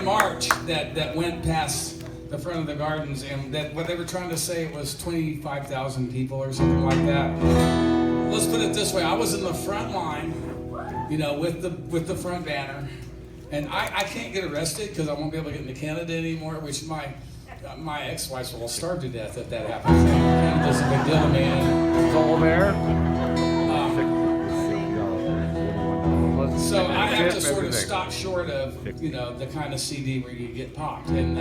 march that went past the front of the gardens, and that what they were trying to say was 25,000 people or something like that. Let's put it this way: I was in the front line, with the front banner, and I can't get arrested because I won't be able to get into Canada anymore, which my ex-wife will starve to death if that happens. Canada's a big deal to me. It's all there. So I have to sort of stop short of, the kind of CD where you get popped. And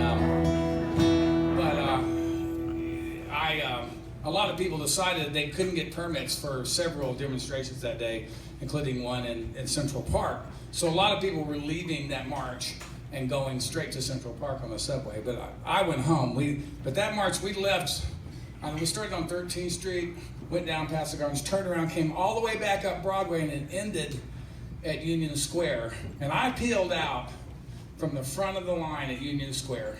a lot of people decided they couldn't get permits for several demonstrations that day, including one in Central Park. So a lot of people were leaving that march and going straight to Central Park on the subway. But I went home. But that march, we left. We started on 13th Street, went down past the gardens, turned around, came all the way back up Broadway, and it ended at Union Square. And I peeled out from the front of the line at Union Square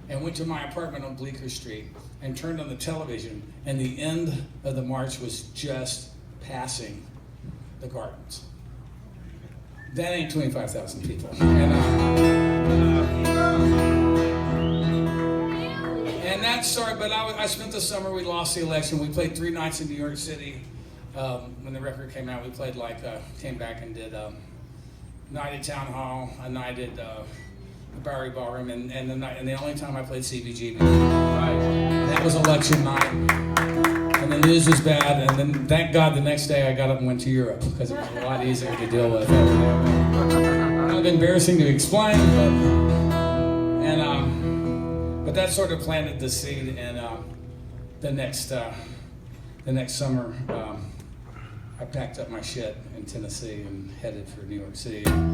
and went to my apartment on Bleecker Street and turned on the television, and the end of the march was just passing the gardens. That ain't 25,000 people. And that's sorry, but I spent the summer, we lost the election. We played 3 nights in New York City. When the record came out, we played came back and did a night at Town Hall, a night at the Bowery Ballroom, and the only time I played CBGB. That was election night, and the news was bad, and then thank God the next day I got up and went to Europe because it was a lot easier to deal with. Kind of embarrassing to explain, but that sort of planted the seed, and the next summer. I packed up my shit in Tennessee and headed for New York City. Hang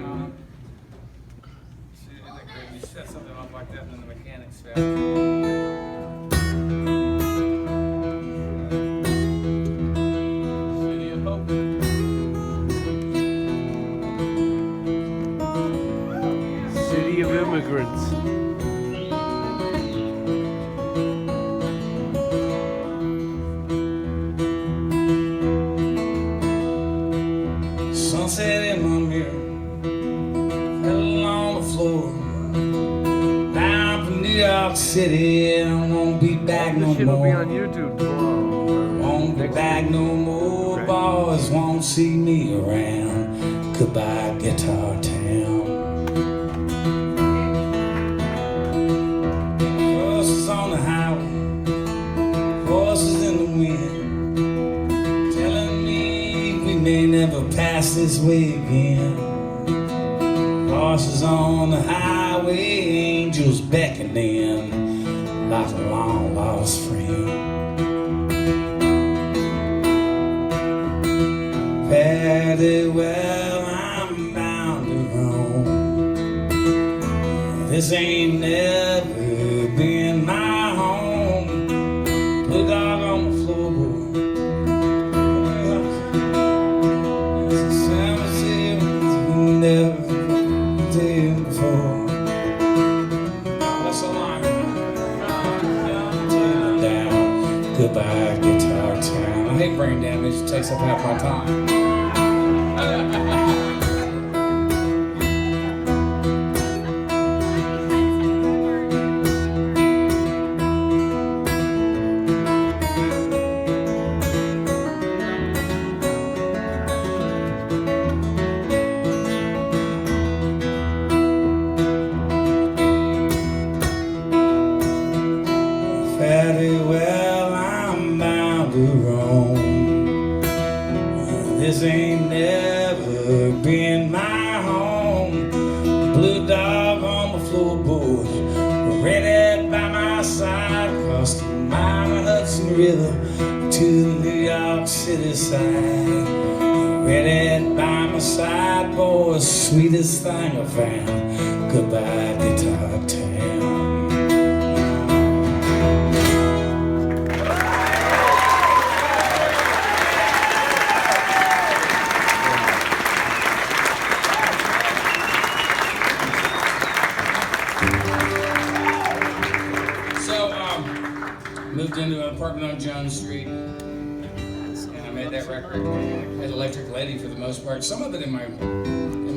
on. See, isn't that great? You set something off like that and then the mechanics fail. City of Hope. City of Immigrants. Sunset in my mirror, fell on the floor. Down from New York City, and I won't be back no This shit will be more. on YouTube tomorrow. Won't be back no more. Right. Boys won't see me around. Goodbye, Guitar Town. Horses on the highway, horses in the wind, telling me we may never pass this way again. Horses on the highway, angels beckoning like a long lost friend. Fairly well, I'm bound to roam. This ain't never been my home. Blue dog on the floorboard. It's a cemetery we never did before. What's the line? Down. Goodbye, Guitar Town. I hate brain damage, it takes up half my time. Fairly well, I'm bound to roam. This ain't never been my home. Blue dog on the floorboard, ready by my side, across the mighty Hudson River to the New York City side. Ready by my side, boys, sweetest thing I found. Goodbye, Guitar Town. Moved into an apartment on Jones Street, and I made that that record. Had Electric Lady for the most part. Some of it in my